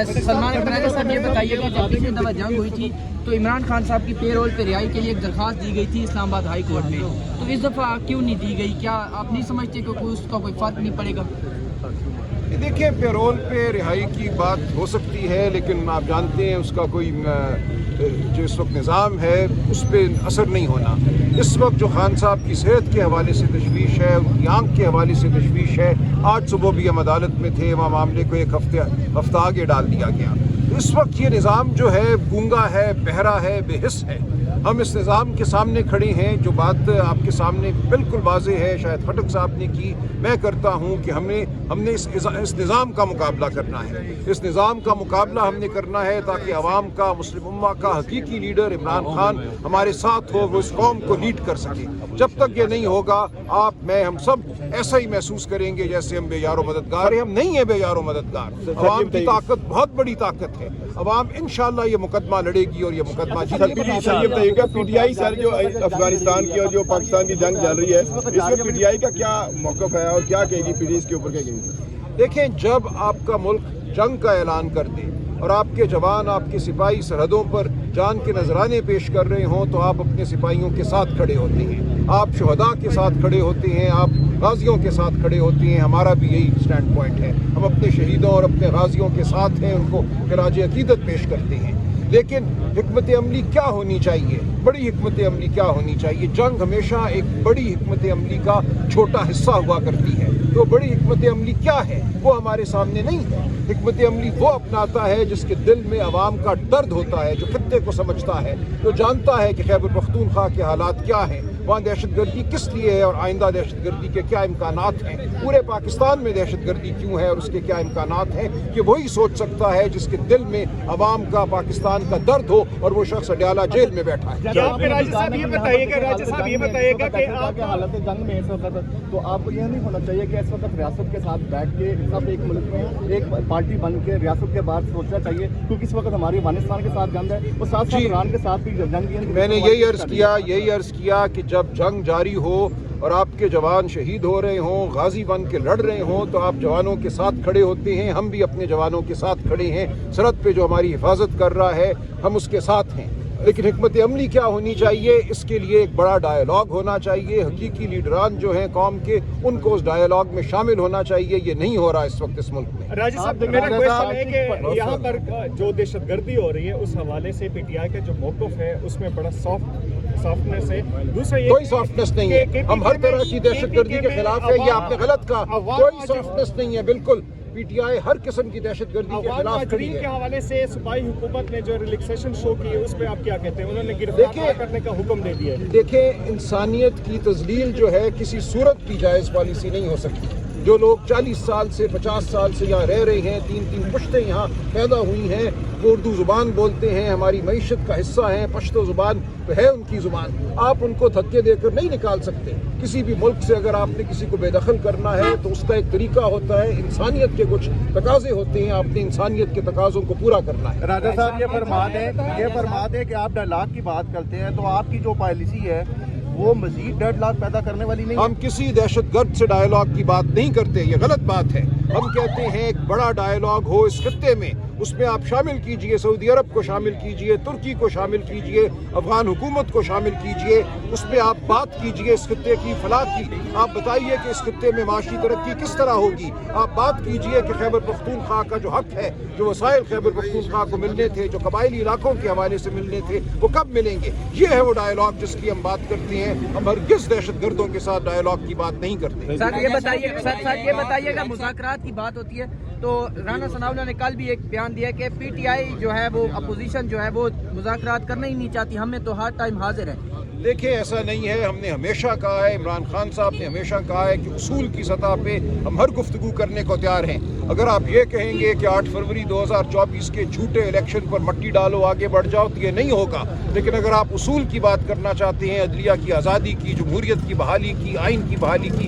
سلمان عمران صاحب یہ بتائیے گا جب پچھلی دفعہ جنگ ہوئی تھی تو عمران خان صاحب کی پے رول پہ رہائی کے لیے ایک درخواست دی گئی تھی اسلام آباد ہائی کورٹ میں، تو اس دفعہ کیوں نہیں دی گئی؟ کیا آپ نہیں سمجھتے کہ اس کا کوئی فرق نہیں پڑے گا؟ دیکھیں پیرول پہ رہائی کی بات ہو سکتی ہے، لیکن آپ جانتے ہیں اس کا کوئی جو اس وقت نظام ہے اس پہ اثر نہیں ہونا۔ اس وقت جو خان صاحب کی صحت کے حوالے سے تشویش ہے، ان کی آنکھ کے حوالے سے تشویش ہے، آج صبح بھی ہم عدالت میں تھے، وہاں معاملے کو ایک ہفتہ آگے ڈال دیا گیا۔ اس وقت یہ نظام جو ہے گونگا ہے، بہرا ہے، بے حس ہے۔ ہم اس نظام کے سامنے کھڑے ہیں، جو بات آپ کے سامنے بالکل واضح ہے، شاید خٹک صاحب نے کی، میں کرتا ہوں کہ ہم نے اس نظام کا مقابلہ کرنا ہے۔ اس نظام کا مقابلہ ہم نے کرنا ہے تاکہ عوام کا، مسلم امہ کا حقیقی لیڈر عمران خان ہمارے ساتھ ہو، وہ اس قوم کو لیڈ کر سکے۔ جب تک یہ نہیں ہوگا، آپ، میں، ہم سب ایسا ہی محسوس کریں گے جیسے ہم بے یار و مددگار ہیں۔ ہم نہیں ہیں بے یار و مددگار۔ عوام کی طاقت بہت بڑی طاقت ہے۔ عوام انشاءاللہ یہ مقدمہ لڑے گی اور یہ مقدمہ جیتے گی۔ پی ٹی آئی سر جو افغانستان کی اور جو پاکستان کی جنگ چل رہی ہے، اس میں پی ٹی آئی کا کیا موقف ہے اور کیا کہے گی پی ٹی آئی اس کے اوپر؟ کیا کہے گی؟ دیکھیں، جب آپ کا ملک جنگ کا اعلان کر دے اور آپ کے جوان، آپ کے سپاہی سرحدوں پر جان کے نذرانے پیش کر رہے ہوں تو آپ اپنے سپاہیوں کے ساتھ کھڑے ہوتے ہیں، آپ شہداء کے ساتھ کھڑے ہوتے ہیں، آپ غازیوں کے ساتھ کھڑے ہوتے ہیں۔ ہمارا بھی یہی سٹینڈ پوائنٹ ہے، ہم اپنے شہیدوں اور اپنے غازیوں کے ساتھ ہیں، ان کو خراج عقیدت پیش کرتے ہیں۔ لیکن حکمت عملی کیا ہونی چاہیے؟ بڑی حکمت عملی کیا ہونی چاہیے؟ جنگ ہمیشہ ایک بڑی حکمت عملی کا چھوٹا حصہ ہوا کرتی ہے، تو بڑی حکمت عملی کیا ہے وہ ہمارے سامنے نہیں ہے۔ حکمت عملی وہ اپناتا ہے جس کے دل میں عوام کا درد ہوتا ہے، جو خطے کو سمجھتا ہے، جو جانتا ہے کہ خیبر پختونخوا کے حالات کیا ہیں، وہاں دہشت گردی کس لیے ہے اور آئندہ دہشت گردی کے کیا امکانات ہیں، پورے پاکستان میں دہشت گردی کیوں ہے اور اس کے کیا امکانات ہیں، کہ وہی سوچ سکتا ہے جس کے دل میں عوام کا، پاکستان کا درد ہو، اور وہ شخص اڈیالہ جیل میں بیٹھا ہے۔ راجہ صاحب یہ بتائیے گا کہ آپ حالت جنگ میں اس وقت، تو آپ کو یہ نہیں ہونا چاہیے کہ اس وقت ریاست کے ساتھ بیٹھ کے سب ایک ملک میں ایک پارٹی بن کے ریاست کے بعد سوچنا چاہیے، کیونکہ اس وقت ہماری افغانستان کے ساتھ جنگ ہے، اور ساتھ ساتھ ایران کے ساتھ بھی جنگ ہے۔ میں نے یہی عرض کیا کہ جب جنگ جاری ہو اور آپ کے جوان شہید ہو رہے ہوں، غازی بن کے لڑ رہے ہوں، تو آپ جوانوں کے ساتھ کھڑے ہوتے ہیں۔ ہم بھی اپنے جوانوں کے ساتھ کھڑے ہیں، سرحد پہ جو ہماری حفاظت کر رہا ہے ہم اس کے ساتھ ہیں۔ لیکن حکمت عملی کیا ہونی چاہیے؟ اس کے لیے ایک بڑا ڈائیلاگ ہونا چاہیے، حقیقی لیڈران جو ہیں قوم کے، ان کو اس ڈائیلاگ میں شامل ہونا چاہیے۔ یہ نہیں ہو رہا اس وقت اس ملک میں۔ راجہ صاحب میرا کویشچن ہے کہ یہاں پر جو دہشت گردی ہو رہی ہے اس حوالے سے پی ٹی آئی کا جو موقف ہے اس میں بڑا سافٹنس ہے، دوسرا یہ کوئی سافٹنس نہیں ہے، ہم ہر طرح کی دہشت گردی کے خلاف ہے، یہ آپ نے غلط کہا، کوئی سافٹنس نہیں ہے، بالکل پی ٹی آئی ہر قسم کی دہشت گردی کے خلاف کھڑی ہے۔ کے حوالے سے صوبائی حکومت نے جو ریلیکسیشن شو کی ہے اس پہ آپ کیا کہتے ہیں؟ انہوں نے گرفتار کرنے کا حکم دے دیا ہے۔ دیکھیں، انسانیت کی تذلیل جو ہے کسی صورت کی جائز پالیسی نہیں ہو سکتی۔ جو لوگ 40 سال سے 50 سال سے یہاں رہ رہے ہیں، 3 پشتیں یہاں پیدا ہوئی ہیں، وہ اردو زبان بولتے ہیں، ہماری معیشت کا حصہ ہیں، پشتو زبان تو ہے ان کی زبان، آپ ان کو دھکے دے کر نہیں نکال سکتے۔ کسی بھی ملک سے اگر آپ نے کسی کو بے دخل کرنا ہے تو اس کا ایک طریقہ ہوتا ہے، انسانیت کے کچھ تقاضے ہوتے ہیں، آپ نے انسانیت کے تقاضوں کو پورا کرنا ہے۔ راجہ صاحب یہ فرما دیں کہ آپ ڈائیلاگ کی بات کرتے ہیں تو آپ کی جو پالیسی ہے وہ مزید ڈیڈ لاک پیدا کرنے والی نہیں ہے؟ ہم کسی دہشت گرد سے ڈائیلاگ کی بات نہیں کرتے، یہ غلط بات ہے۔ ہم کہتے ہیں ایک بڑا ڈائیلاگ ہو اس خطے میں، اس میں آپ شامل کیجئے، سعودی عرب کو شامل کیجئے، ترکی کو شامل کیجئے، افغان حکومت کو شامل کیجئے، اس پہ آپ بات کیجئے اس خطے کی فلاح کی۔ آپ بتائیے کہ اس خطے میں معاشی ترقی کس طرح ہوگی، آپ بات کیجئے کہ خیبر پختونخوا کا جو حق ہے، جو وسائل خیبر پختونخوا کو ملنے تھے، جو قبائلی علاقوں کے حوالے سے ملنے تھے، وہ کب ملیں گے؟ یہ ہے وہ ڈائیلاگ جس کی ہم بات کرتے ہیں۔ ہم ہرگز دہشت گردوں کے ساتھ ڈائیلاگ کی بات نہیں کرتے۔ سر یہ بتائیے گا، مذاکرات کی بات ہوتی ہے تو رانا ثناء اللہ نے کل بھی ایک بیان دیا کہ پی ٹی آئی جو ہے وہ اپوزیشن جو ہے وہ مذاکرات کرنا ہی نہیں چاہتی، ہم میں تو ہر ٹائم حاضر ہے۔ دیکھیں، ایسا نہیں ہے، ہم نے ہمیشہ کہا ہے، عمران خان صاحب نے ہمیشہ کہا ہے کہ اصول کی سطح پہ ہم ہر گفتگو کرنے کو تیار ہیں۔ اگر آپ یہ کہیں گے کہ 8 فروری 2024 کے جھوٹے الیکشن پر مٹی ڈالو، آگے بڑھ جاؤ، تو یہ نہیں ہوگا۔ لیکن اگر آپ اصول کی بات کرنا چاہتے ہیں، عدلیہ کی آزادی کی، جمہوریت کی بحالی کی، آئین کی بحالی کی،